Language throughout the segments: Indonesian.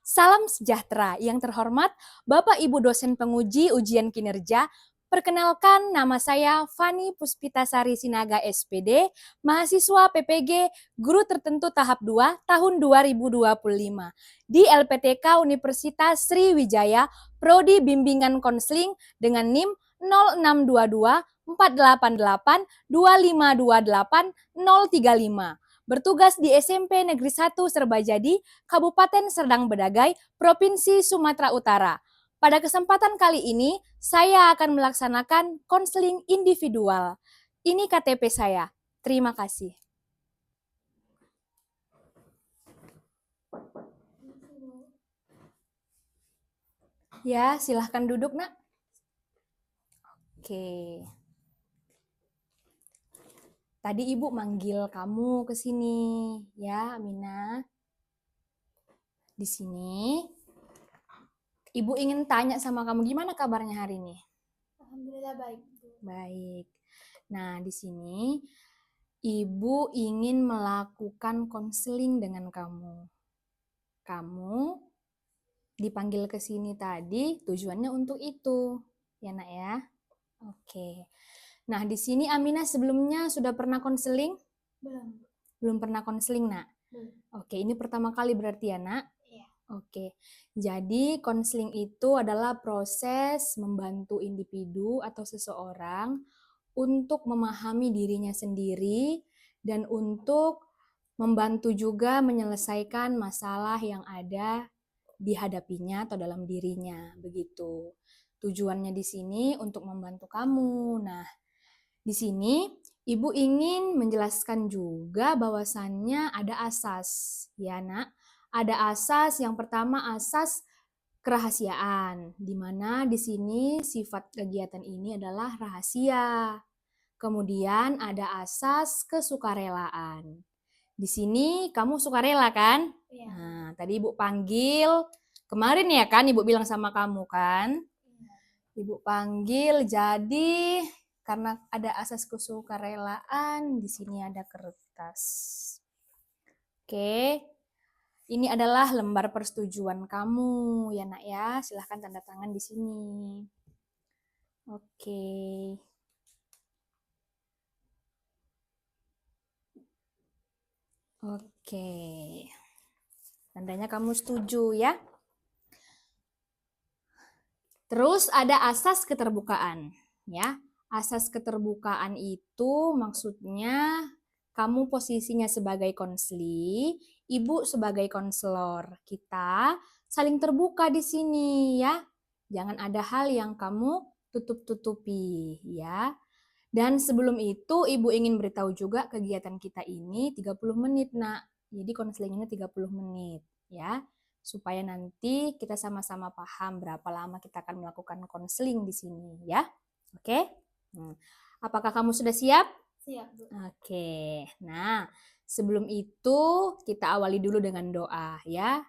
Salam sejahtera yang terhormat Bapak Ibu dosen penguji ujian kinerja. Perkenalkan, nama saya Fani Puspitasari Sinaga SPD, mahasiswa PPG Guru Tertentu Tahap 2 tahun 2025 di LPTK Universitas Sriwijaya, Prodi Bimbingan Konseling dengan NIM 0622 488 2528 035. Bertugas di SMP Negeri 1 Serbajadi, Kabupaten Serdang Bedagai, Provinsi Sumatera Utara. Pada kesempatan kali ini, saya akan melaksanakan konseling individual. Ini KTP saya. Terima kasih. Ya, silahkan duduk, Nak. Oke. Tadi Ibu manggil kamu ke sini, ya, Amina. Di sini, Ibu ingin tanya sama kamu, gimana kabarnya hari ini? Alhamdulillah baik. Baik. Nah, di sini Ibu ingin melakukan konseling dengan kamu. Kamu dipanggil ke sini tadi tujuannya untuk itu. Ya, Nak ya? Oke. Nah, di sini Aminah sebelumnya sudah pernah konseling? Belum. Belum pernah konseling, Nak? Belum. Oke, ini pertama kali berarti ya, Nak? Iya. Oke. Jadi, konseling itu adalah proses membantu individu atau seseorang untuk memahami dirinya sendiri dan untuk membantu juga menyelesaikan masalah yang ada dihadapinya atau dalam dirinya, begitu. Tujuannya di sini untuk membantu kamu. Nah, di sini Ibu ingin menjelaskan juga bahwasannya ada asas, ya Nak. Ada asas, yang pertama asas kerahasiaan, di mana di sini sifat kegiatan ini adalah rahasia. Kemudian ada asas kesukarelaan. Di sini kamu sukarela kan? Iya. Nah, tadi Ibu panggil, kemarin ya kan Ibu bilang sama kamu kan? Iya. Ibu panggil, jadi karena ada asas kesukarelaan, di sini ada kertas. Oke, ini adalah lembar persetujuan kamu ya Nak ya. Silahkan tanda tangan di sini. Oke. Oke. Tandanya kamu setuju ya. Terus ada asas keterbukaan ya. Asas keterbukaan itu maksudnya kamu posisinya sebagai konseli, Ibu sebagai konselor. Kita saling terbuka di sini ya. Jangan ada hal yang kamu tutup-tutupi ya. Dan sebelum itu Ibu ingin beritahu juga kegiatan kita ini 30 menit, Nak. Jadi konselingnya 30 menit ya. Supaya nanti kita sama-sama paham berapa lama kita akan melakukan konseling di sini ya. Oke? Apakah kamu sudah siap? Siap, Bu. Oke. Nah, sebelum itu kita awali dulu dengan doa ya.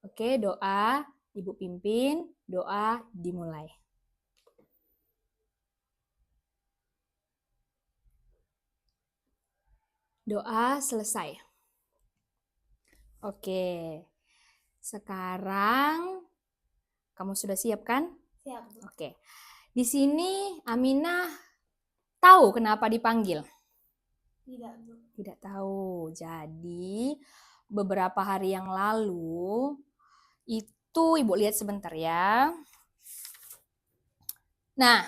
Oke, doa Ibu pimpin, doa dimulai. Doa selesai. Oke. Sekarang kamu sudah siap kan? Siap, Bu. Oke. Di sini Aminah tahu kenapa dipanggil? Tidak, Bu. Tidak tahu. Jadi beberapa hari yang lalu itu Ibu lihat sebentar ya. Nah,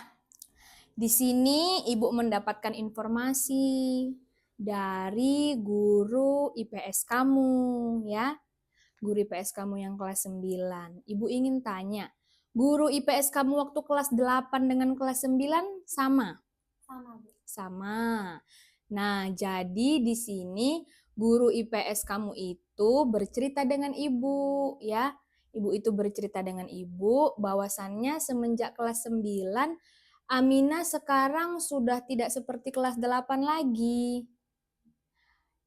di sini Ibu mendapatkan informasi dari guru IPS kamu ya. Guru IPS kamu yang kelas 9. Ibu ingin tanya, guru IPS kamu waktu kelas 8 dengan kelas 9 sama? Sama, Bu. Sama. Nah, jadi di sini guru IPS kamu itu bercerita dengan Ibu ya. Ibu itu bercerita dengan Ibu bahwasannya semenjak kelas 9 Aminah sekarang sudah tidak seperti kelas 8 lagi.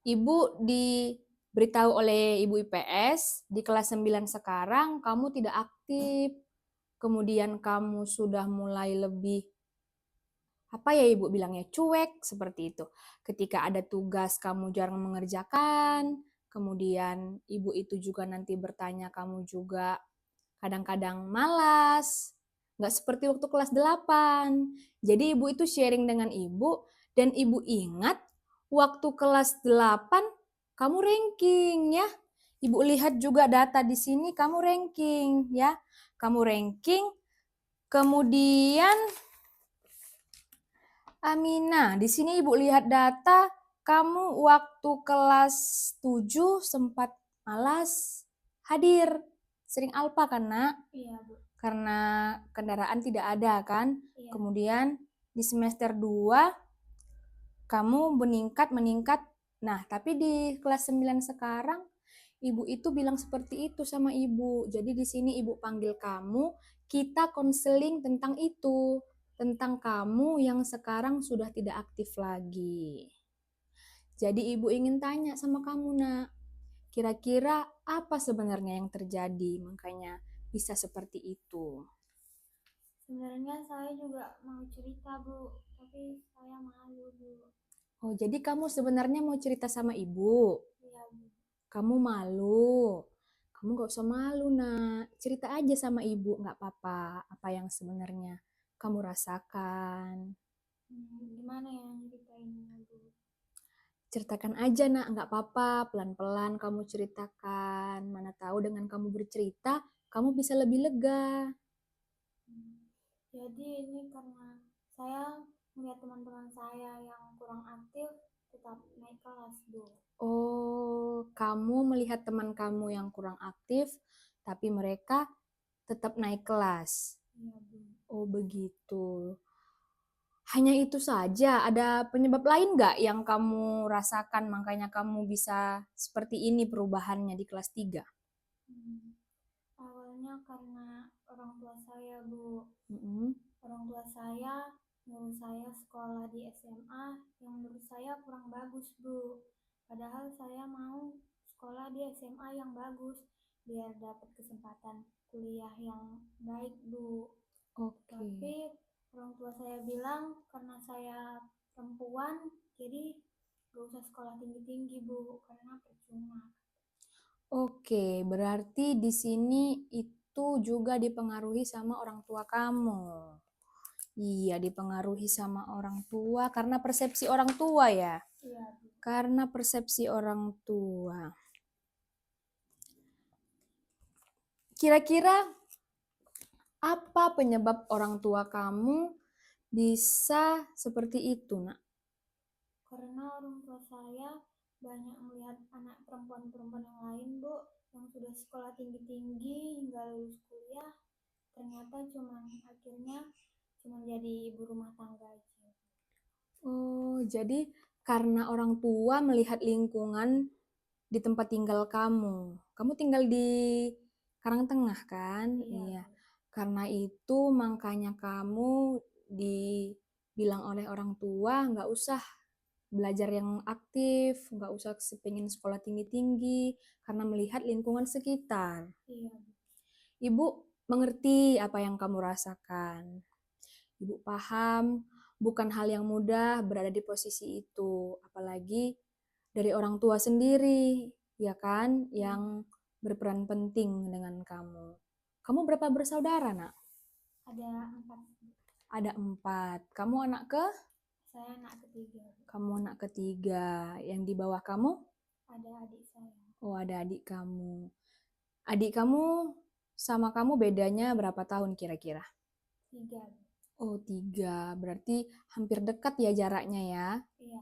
Ibu diberitahu oleh Ibu IPS, di kelas 9 sekarang kamu tidak aktif. Kemudian kamu sudah mulai lebih, apa ya Ibu bilangnya, cuek seperti itu. Ketika ada tugas kamu jarang mengerjakan, kemudian ibu itu juga nanti bertanya kamu juga kadang-kadang malas, nggak seperti waktu kelas 8. Jadi ibu itu sharing dengan ibu, dan ibu ingat waktu kelas 8 kamu ranking ya. Ibu lihat juga data di sini kamu ranking ya. Kamu ranking, kemudian Amina, di sini ibu lihat data kamu waktu kelas 7 sempat malas hadir. Sering alpa kan, Nak? Iya, Bu. Karena kendaraan tidak ada kan. Iya. Kemudian di semester 2 kamu meningkat. Nah, tapi di kelas 9 sekarang ibu itu bilang seperti itu sama ibu. Jadi di sini ibu panggil kamu, kita konseling tentang itu, tentang kamu yang sekarang sudah tidak aktif lagi. Jadi ibu ingin tanya sama kamu, Nak, kira-kira apa sebenarnya yang terjadi makanya bisa seperti itu? Sebenarnya saya juga mau cerita, Bu, tapi saya malu, Bu. Oh, jadi kamu sebenarnya mau cerita sama ibu? Iya, Bu. Kamu malu. Kamu gak usah malu, Nak. Cerita aja sama ibu, gak apa-apa. Apa yang sebenarnya kamu rasakan. Gimana ya ceritainnya, Bu? Ceritakan aja, Nak. Gak apa-apa. Pelan-pelan kamu ceritakan. Mana tahu dengan kamu bercerita, kamu bisa lebih lega. Jadi ini karena saya melihat teman-teman saya yang kurang aktif tetap naik kelas, Bu. Oh, kamu melihat teman kamu yang kurang aktif, tapi mereka tetap naik kelas. Iya, Bu. Oh, begitu. Hanya itu saja, ada penyebab lain nggak yang kamu rasakan makanya kamu bisa seperti ini perubahannya di kelas 3? Awalnya karena orang tua saya, Bu. Mm-mm. Orang tua saya nyuruh saya sekolah di SMA yang menurut saya kurang bagus, Bu. Padahal saya mau sekolah di SMA yang bagus biar dapat kesempatan kuliah yang baik, Bu. Oke. Tapi orang tua saya bilang karena saya perempuan, jadi gak usah sekolah tinggi-tinggi, Bu, karena percuma. Oke, berarti di sini itu juga dipengaruhi sama orang tua kamu. Iya, dipengaruhi sama orang tua karena persepsi orang tua ya. Iya, Bu. Karena persepsi orang tua. Kira-kira apa penyebab orang tua kamu bisa seperti itu, Nak? Karena orang tua saya banyak melihat anak perempuan-perempuan yang lain, Bu, yang sudah sekolah tinggi-tinggi hingga lulus kuliah, ternyata akhirnya cuma jadi ibu rumah tangga aja. Oh, jadi karena orang tua melihat lingkungan di tempat tinggal kamu. Kamu tinggal di Karangtengah kan? Iya, Iya. Bu. Karena itu makanya kamu dibilang oleh orang tua nggak usah belajar yang aktif, nggak usah pengen sekolah tinggi-tinggi, karena melihat lingkungan sekitar. Iya, Bu. Ibu mengerti apa yang kamu rasakan. Ibu paham, bukan hal yang mudah berada di posisi itu, apalagi dari orang tua sendiri, ya kan, yang berperan penting dengan kamu. Kamu berapa bersaudara, Nak? Ada 4. Ada 4. Kamu anak ke? Saya anak ketiga, Bu. Kamu anak ketiga. Yang di bawah kamu? Ada adik saya. Oh, ada adik kamu. Adik kamu sama kamu bedanya berapa tahun kira-kira? 3, Bu. Oh, 3. Berarti hampir dekat ya jaraknya ya? Iya.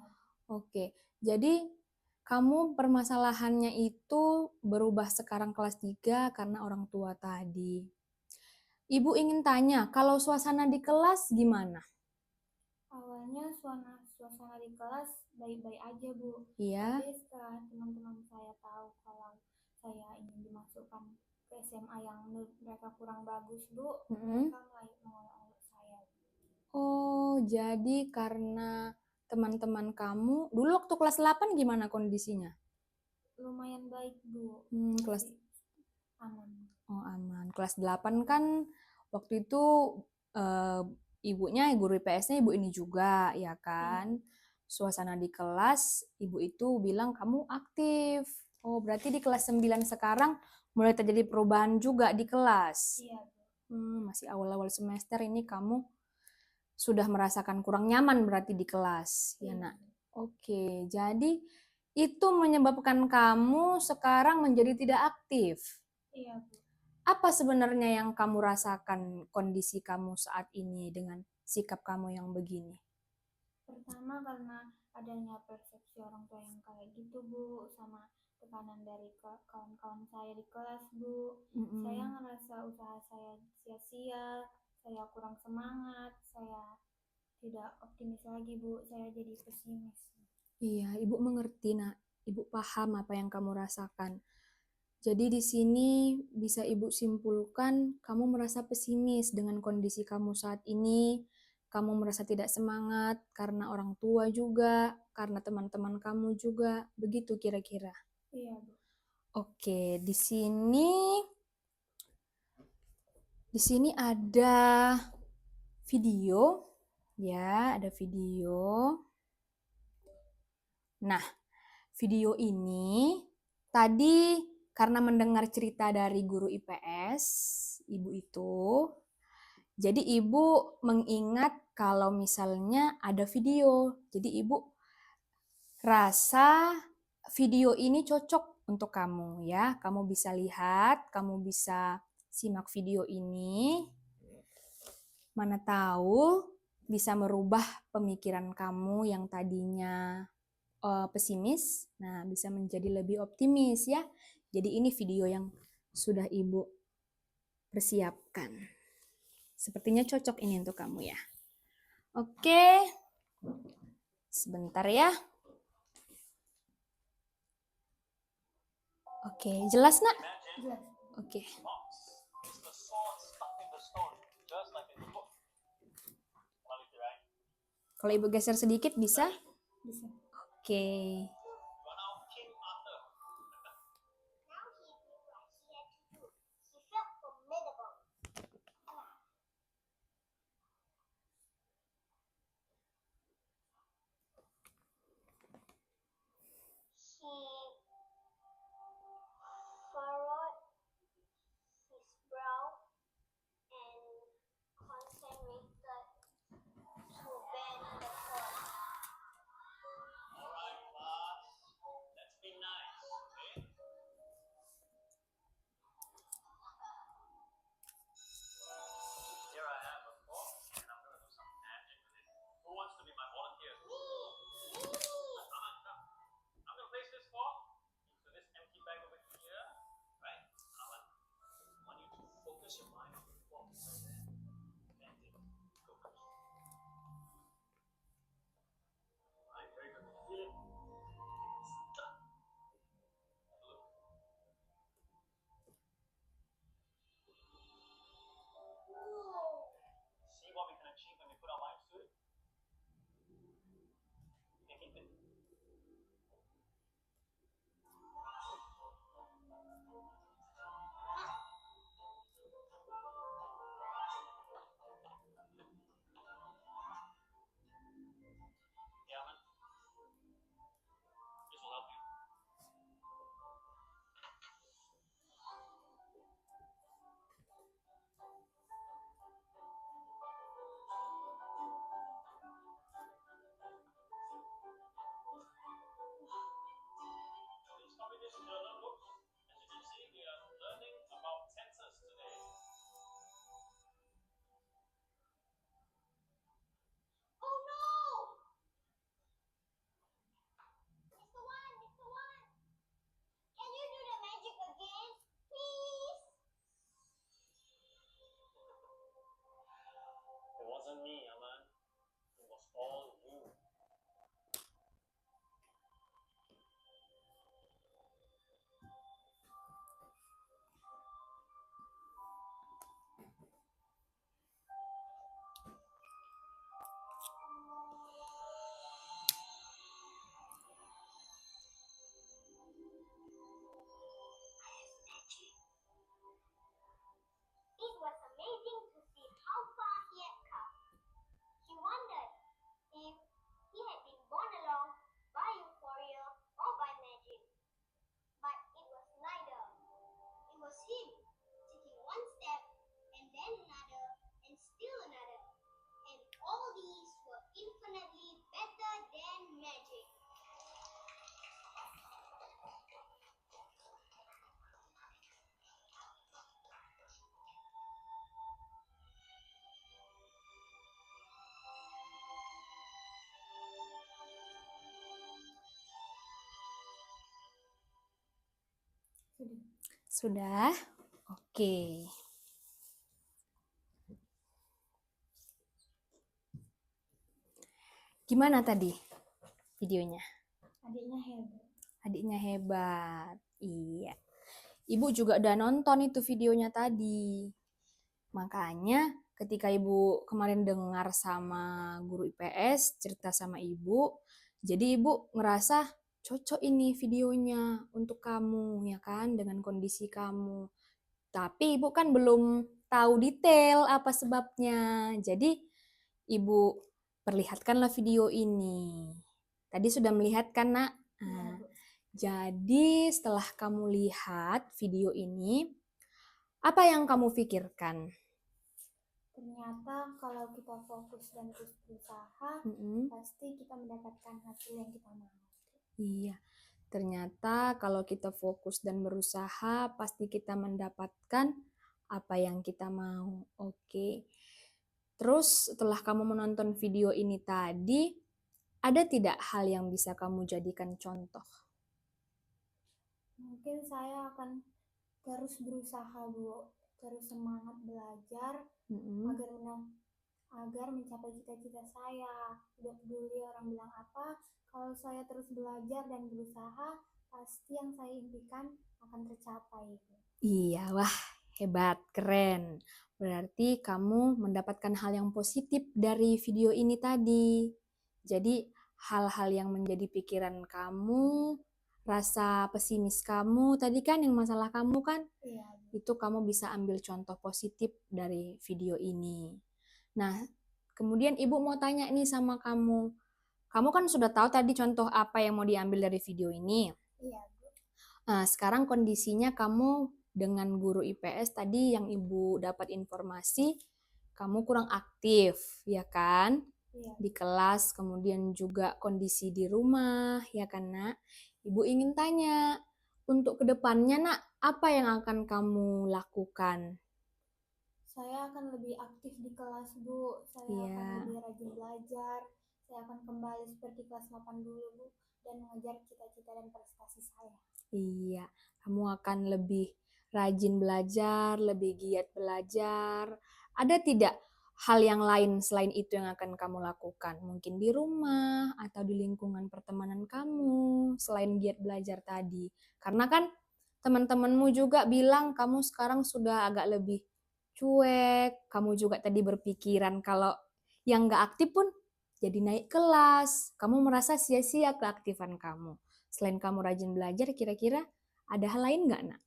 Oke, jadi kamu permasalahannya itu berubah sekarang kelas 3 karena orang tua tadi. Ibu ingin tanya, kalau suasana di kelas gimana? Awalnya suasana di kelas baik-baik aja, Bu. Iya. Tapi setelah teman-teman saya tahu kalau saya ingin dimasukkan ke SMA yang menurut mereka kurang bagus, Bu, Mm-mm. mereka mulai mengolok-olok saya. Oh, jadi karena teman-teman kamu, dulu waktu kelas 8 gimana kondisinya? Lumayan baik, Bu. Kelas Masih aman. aman. Kelas 8 kan waktu itu eh, ibunya guru IPS-nya ibu ini juga, ya Iya. kan? Suasana di kelas, ibu itu bilang kamu aktif. Oh, berarti di kelas 9 sekarang mulai terjadi perubahan juga di kelas. Iya, Bu. Masih awal-awal semester ini kamu sudah merasakan kurang nyaman berarti di kelas, ya Iya, nak? Bu. Oke, jadi itu menyebabkan kamu sekarang menjadi tidak aktif. Iya, Bu. Apa sebenarnya yang kamu rasakan kondisi kamu saat ini dengan sikap kamu yang begini? Pertama karena adanya persepsi orang tua yang kayak gitu, Bu, sama tekanan dari kawan-kawan saya di kelas, Bu. Saya Mm-mm. ngerasa usaha saya sia-sia, saya kurang semangat, saya tidak optimis lagi, Bu. Saya jadi pesimis. Iya, Ibu mengerti, nak. Ibu paham apa yang kamu rasakan. Jadi di sini bisa Ibu simpulkan kamu merasa pesimis dengan kondisi kamu saat ini. Kamu merasa tidak semangat karena orang tua juga, karena teman-teman kamu juga. Begitu kira-kira. Iya, Bu. Oke, di sini ada video ya, ada video. Nah, video ini tadi karena mendengar cerita dari guru IPS, ibu itu, jadi ibu mengingat kalau misalnya ada video. Jadi ibu rasa video ini cocok untuk kamu ya. Kamu bisa lihat, kamu bisa simak video ini. Mana tahu bisa merubah pemikiran kamu yang tadinya pesimis, nah bisa menjadi lebih optimis ya. Jadi ini video yang sudah Ibu persiapkan. Sepertinya cocok ini untuk kamu ya. Oke, sebentar ya. Oke, jelas nak? Jelas. Oke. Kalau Ibu geser sedikit bisa? Bisa. Oke. Furrowed his brow and concentrated to bend the cord. Sudah? Oke. Gimana tadi videonya? Adiknya hebat. Adiknya hebat. Iya. Ibu juga udah nonton itu videonya tadi. Makanya ketika Ibu kemarin dengar sama guru IPS cerita sama Ibu, jadi Ibu ngerasa cocok ini videonya untuk kamu, ya kan, dengan kondisi kamu. Tapi Ibu kan belum tahu detail apa sebabnya. Jadi Ibu perlihatkanlah video ini. Tadi sudah melihat kan, Nak? Iya, Nah, Bu. jadi setelah kamu lihat video ini, apa yang kamu pikirkan? Ternyata kalau kita fokus dan terus berusaha, Mm-mm. pasti kita mendapatkan hasil yang kita mau. Iya, ternyata kalau kita fokus dan berusaha, pasti kita mendapatkan apa yang kita mau. Oke. Terus setelah kamu menonton video ini tadi, ada tidak hal yang bisa kamu jadikan contoh? Mungkin saya akan terus berusaha, Bu. Terus semangat belajar Mm-mm. agar mencapai cita-cita saya. Tidak peduli orang bilang apa, kalau saya terus belajar dan berusaha, pasti yang saya impikan akan tercapai. Iya, wah hebat, keren. Berarti kamu mendapatkan hal yang positif dari video ini tadi. Jadi hal-hal yang menjadi pikiran kamu, rasa pesimis kamu tadi kan yang masalah kamu kan, Iya, itu kamu bisa ambil contoh positif dari video ini. Nah, kemudian Ibu mau tanya nih sama kamu. Kamu kan sudah tahu tadi contoh apa yang mau diambil dari video ini. iya. Nah, sekarang kondisinya kamu dengan guru IPS tadi yang Ibu dapat informasi, kamu kurang aktif, ya kan? Iya. Di kelas, kemudian juga kondisi di rumah, ya kan, Nak? Ibu ingin tanya, untuk kedepannya, Nak, apa yang akan kamu lakukan? Saya akan lebih aktif di kelas, Bu. Saya Iya. akan lebih rajin belajar. Saya akan kembali seperti kelas 8 dulu, Bu, dan mengejar cita-cita dan prestasi saya. Iya, kamu akan lebih rajin belajar, lebih giat belajar. Ada tidak hal yang lain selain itu yang akan kamu lakukan? Mungkin di rumah atau di lingkungan pertemanan kamu, selain giat belajar tadi. Karena kan teman-temanmu juga bilang kamu sekarang sudah agak lebih cuek, kamu juga tadi berpikiran kalau yang nggak aktif pun jadi naik kelas, kamu merasa sia-sia keaktifan kamu. Selain kamu rajin belajar, kira-kira ada hal lain nggak, Nak?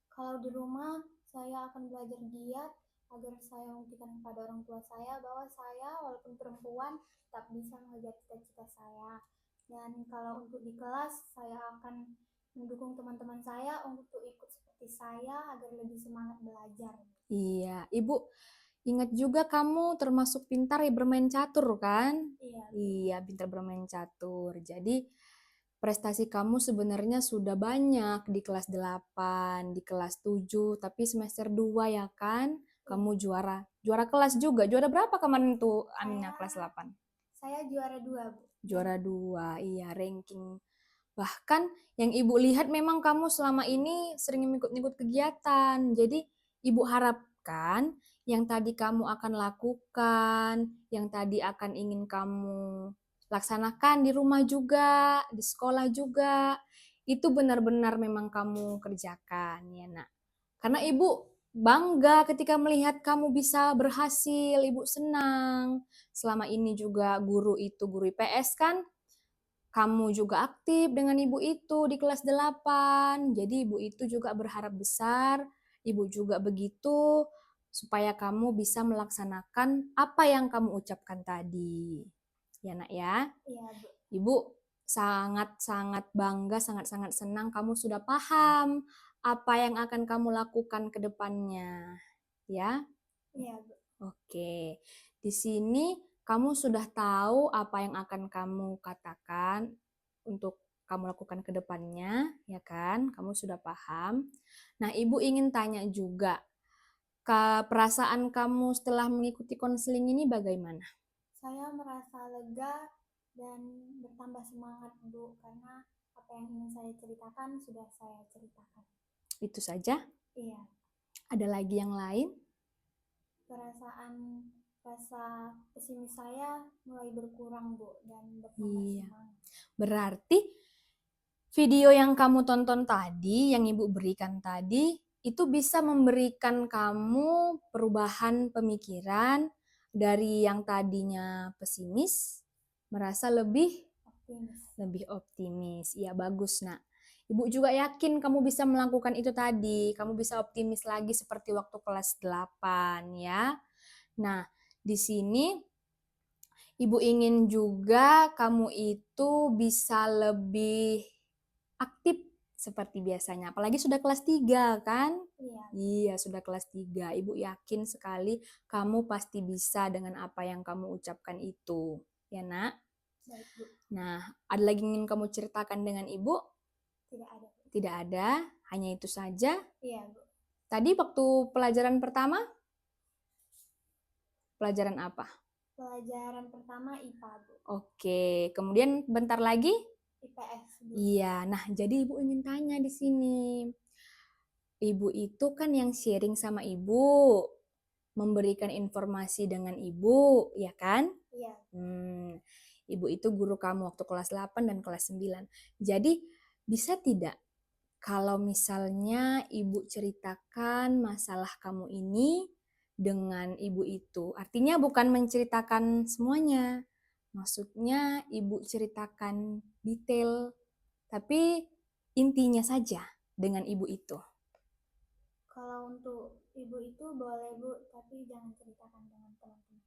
Kalau di rumah, saya akan belajar giat agar saya membuktikan kepada orang tua saya bahwa saya walaupun perempuan tetap bisa mengejar cita-cita saya. Dan kalau untuk di kelas, saya akan mendukung teman-teman saya untuk ikut seperti saya agar lebih semangat belajar. Iya, Ibu ingat juga kamu termasuk pintar ya bermain catur kan? Iya. Iya, pintar bermain catur. Jadi prestasi kamu sebenarnya sudah banyak di kelas 8, di kelas 7, tapi semester 2 ya kan? Kamu juara. Juara kelas juga. Juara berapa kemarin tuh Amina kelas 8? Saya juara 2, Bu. Juara 2, iya ranking. Bahkan yang Ibu lihat memang kamu selama ini sering ikut-ikut kegiatan. Jadi Ibu harapkan yang tadi kamu akan lakukan, yang tadi akan ingin kamu laksanakan di rumah juga, di sekolah juga, itu benar-benar memang kamu kerjakan ya, Nak. Karena Ibu bangga ketika melihat kamu bisa berhasil, Ibu senang. Selama ini juga guru IPS kan, kamu juga aktif dengan ibu itu di kelas 8. Jadi ibu itu juga berharap besar, ibu juga begitu supaya kamu bisa melaksanakan apa yang kamu ucapkan tadi. Ya, Nak ya. Iya, Bu. Ibu sangat-sangat bangga, sangat-sangat senang kamu sudah paham apa yang akan kamu lakukan ke depannya. Ya. Iya, Bu. Oke. Di sini kamu sudah tahu apa yang akan kamu katakan untuk kamu lakukan ke depannya, ya kan? Kamu sudah paham. Nah, Ibu ingin tanya juga, perasaan kamu setelah mengikuti konseling ini bagaimana? Saya merasa lega dan bertambah semangat, Bu, karena apa yang ingin saya ceritakan sudah saya ceritakan. Itu saja? Iya, Ada lagi yang lain? rasa pesimis saya mulai berkurang, Bu, dan bertambah Iya. semangat. Berarti video yang kamu tonton tadi, yang Ibu berikan tadi, itu bisa memberikan kamu perubahan pemikiran dari yang tadinya pesimis, merasa lebih optimis. Iya, bagus, Nak. Ibu juga yakin kamu bisa melakukan itu tadi. Kamu bisa optimis lagi seperti waktu kelas 8, ya. Nah, di sini Ibu ingin juga kamu itu bisa lebih aktif seperti biasanya. Apalagi sudah kelas 3 kan? Iya, Iya, sudah kelas 3. Ibu yakin sekali kamu pasti bisa dengan apa yang kamu ucapkan itu. Ya, Nak? baik, Bu. Nah, ada lagi yang ingin kamu ceritakan dengan Ibu? Tidak ada, Bu. Tidak ada, hanya itu saja. Iya, Bu. Tadi waktu pelajaran pertama, pelajaran apa? Pelajaran pertama IPA, Bu. Oke, kemudian bentar lagi? IPS, Bu. Iya, nah jadi Ibu ingin tanya di sini. Ibu itu kan yang sharing sama Ibu, memberikan informasi dengan Ibu, ya kan? Iya. Ibu itu guru kamu waktu kelas 8 dan kelas 9. Jadi bisa tidak kalau misalnya Ibu ceritakan masalah kamu ini dengan Ibu itu? Artinya bukan menceritakan semuanya. Maksudnya Ibu ceritakan detail, tapi intinya saja dengan Ibu itu. Kalau untuk Ibu itu boleh, Bu, tapi jangan ceritakan dengan teman-teman.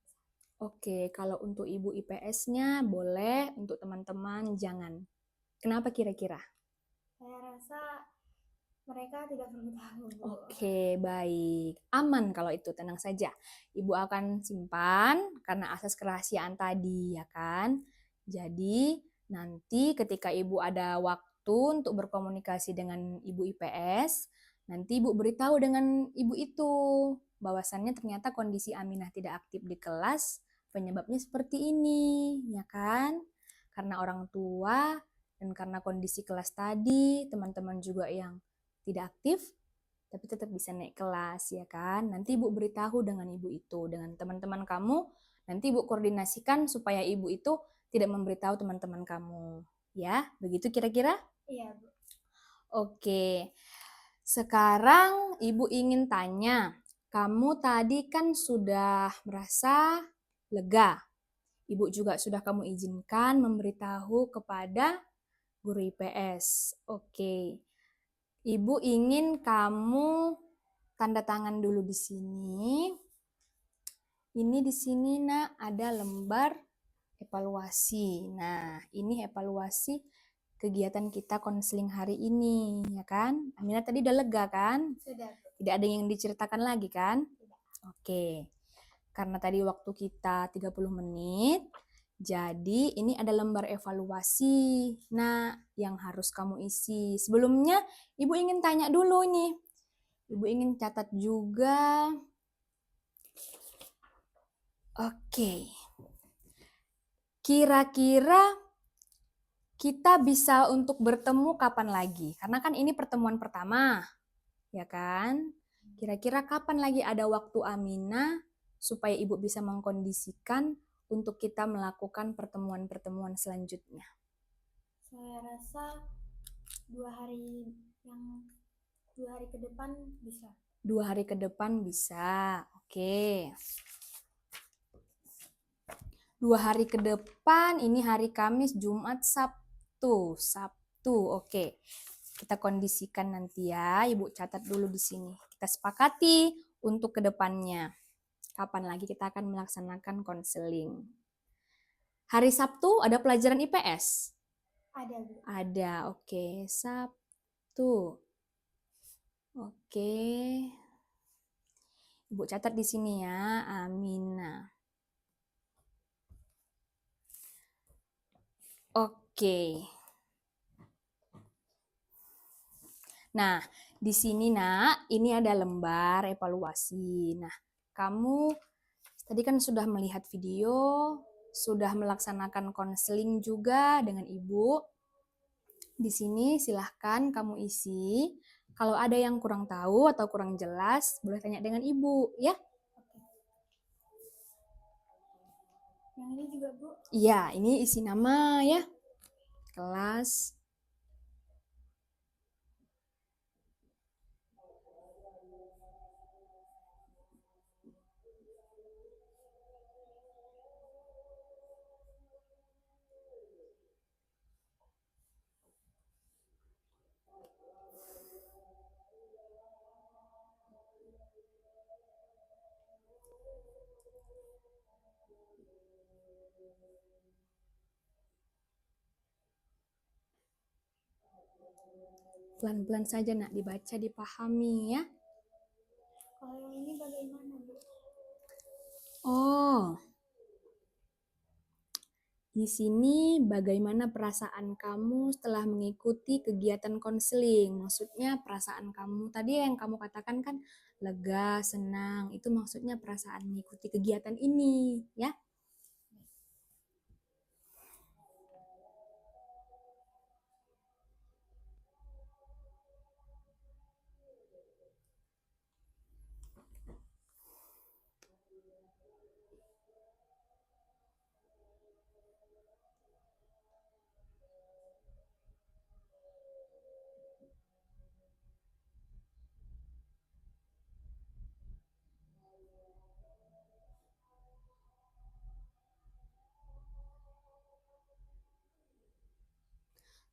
Oke, kalau untuk Ibu IPS-nya boleh, untuk teman-teman jangan. Kenapa kira-kira? Saya rasa mereka tidak perlu tahu, Bu. Oke, baik. Aman kalau itu, tenang saja. Ibu akan simpan karena asas kerahasiaan tadi, ya kan? Jadi, nanti ketika Ibu ada waktu untuk berkomunikasi dengan Ibu IPS, nanti Ibu beritahu dengan Ibu itu bahwasannya ternyata kondisi Aminah tidak aktif di kelas, penyebabnya seperti ini, ya kan? Karena orang tua dan karena kondisi kelas tadi, teman-teman juga yang tidak aktif, tapi tetap bisa naik kelas, ya kan? Nanti Ibu beritahu dengan Ibu itu, dengan teman-teman kamu, nanti Ibu koordinasikan supaya Ibu itu tidak memberitahu teman-teman kamu. Ya, begitu kira-kira? Iya, Bu. Oke, sekarang Ibu ingin tanya, kamu tadi kan sudah merasa lega. Ibu juga sudah kamu izinkan memberitahu kepada guru IPS. Oke. Ibu ingin kamu tanda tangan dulu di sini. Ini di sini, Nak, ada lembar evaluasi. Nah, ini evaluasi kegiatan kita konseling hari ini, ya kan? Amina tadi udah lega kan? Sudah, Bu. Tidak ada yang diceritakan lagi kan? Tidak. Oke. Karena tadi waktu kita 30 menit, jadi ini ada lembar evaluasi. Nah, yang harus kamu isi. Sebelumnya, Ibu ingin tanya dulu nih. Ibu ingin catat juga. Oke. Kira-kira kita bisa untuk bertemu kapan lagi? Karena kan ini pertemuan pertama, ya kan? Kira-kira kapan lagi ada waktu Aminah supaya Ibu bisa mengkondisikan untuk kita melakukan pertemuan-pertemuan selanjutnya? Saya rasa 2 hari ke depan bisa. 2 hari ke depan bisa. Oke. 2 hari ke depan, ini hari Kamis, Jumat, Sabtu. Oke. Kita kondisikan nanti ya. Ibu catat dulu di sini. Kita sepakati untuk ke depannya. Kapan lagi kita akan melaksanakan konseling. Hari Sabtu ada pelajaran IPS? Ada, Bu. Ada, oke. Sabtu. Oke. Ibu catat di sini ya, Aminah. Oke. Nah, di sini, Nak, ini ada lembar evaluasi. Nah, kamu tadi kan sudah melihat video, sudah melaksanakan konseling juga dengan Ibu. Di sini silahkan kamu isi. Kalau ada yang kurang tahu atau kurang jelas, boleh tanya dengan ibu, ya? Yang ini juga, Bu. Iya, ini isi nama ya. Kelas. Pelan-pelan saja nak dibaca, dipahami ya. Kalau yang ini bagaimana, Bu? Oh, di sini bagaimana perasaan kamu setelah mengikuti kegiatan konseling? Maksudnya perasaan kamu tadi yang kamu katakan kan lega, senang. Itu maksudnya perasaan mengikuti kegiatan ini, ya.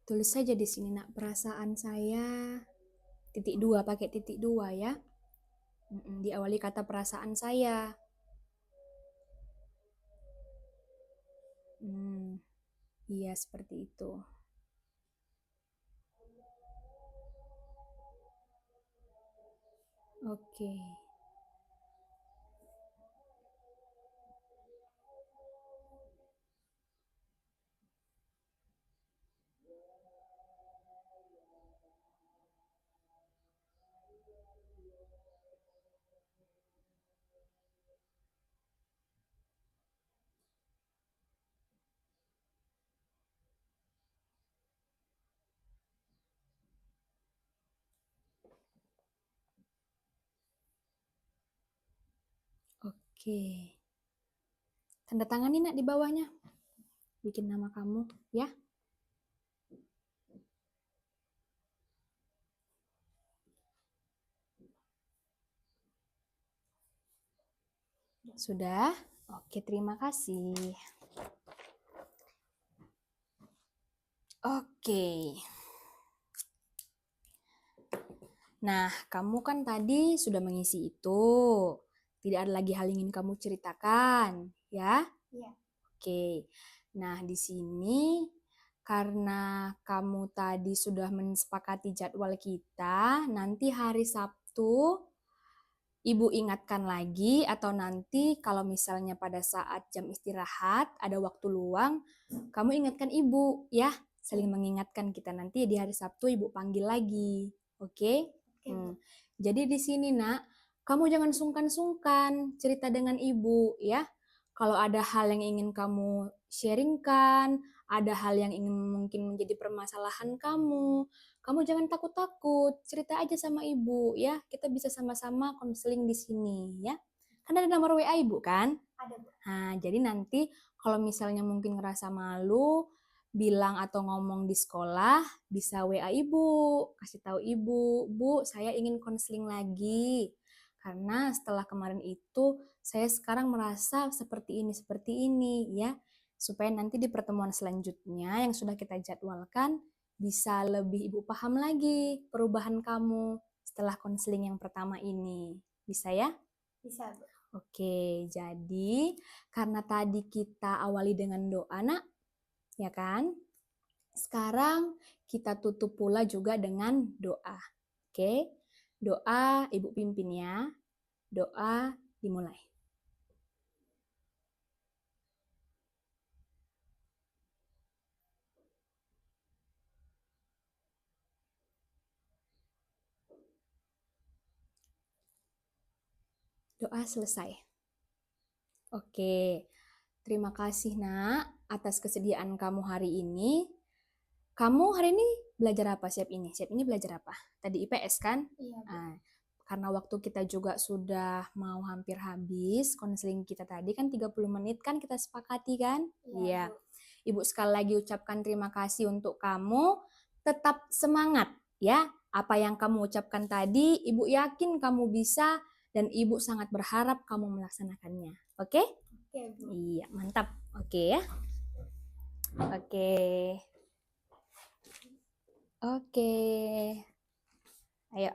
Tulis saja di sini nak perasaan saya titik dua, pakai titik dua ya. Diawali kata perasaan saya. Iya seperti itu. Oke. Oke. Tanda tangan ini nak di bawahnya. Bikin nama kamu ya. Sudah? Oke, terima kasih. Oke. Nah, kamu kan tadi sudah mengisi itu. Tidak ada lagi hal yang ingin kamu ceritakan, ya? Iya. Oke. Nah, di sini karena kamu tadi sudah mensepakati jadwal kita, nanti hari Sabtu Ibu ingatkan lagi atau nanti kalau misalnya pada saat jam istirahat ada waktu luang, kamu ingatkan Ibu ya, saling mengingatkan kita nanti di hari Sabtu Ibu panggil lagi. Oke? Oke, Jadi di sini nak, kamu jangan sungkan-sungkan cerita dengan Ibu ya. Kalau ada hal yang ingin kamu sharingkan, ada hal yang ingin mungkin menjadi permasalahan kamu jangan takut-takut, cerita aja sama ibu ya. Kita bisa sama-sama konseling di sini ya. Kan ada nomor WA ibu kan? Ada, Bu. Nah, jadi nanti kalau misalnya mungkin ngerasa malu, bilang atau ngomong di sekolah, bisa WA ibu, kasih tahu ibu, Bu, saya ingin konseling lagi. Karena setelah kemarin itu, saya sekarang merasa seperti ini ya. Supaya nanti di pertemuan selanjutnya yang sudah kita jadwalkan, bisa lebih ibu paham lagi perubahan kamu setelah konseling yang pertama ini. Bisa ya? Bisa, Bu. Oke, jadi karena tadi kita awali dengan doa, nak, ya kan? Sekarang kita tutup pula juga dengan doa. Oke, doa Ibu pimpin ya. Doa dimulai. Doa selesai. Oke, terima kasih nak atas kesediaan kamu hari ini. Kamu hari ini belajar apa Siap ini? Siap ini belajar apa? Tadi IPS kan? Iya, Bu. Nah, karena waktu kita juga sudah mau hampir habis, konseling kita tadi kan 30 menit kan kita sepakati kan? Iya, Bu. Ibu sekali lagi ucapkan terima kasih untuk kamu. Tetap semangat ya. Apa yang kamu ucapkan tadi, Ibu yakin kamu bisa dan Ibu sangat berharap kamu melaksanakannya. Oke? Oke, Bu. Iya, mantap. Oke ya. Oke. Oke. Ayo.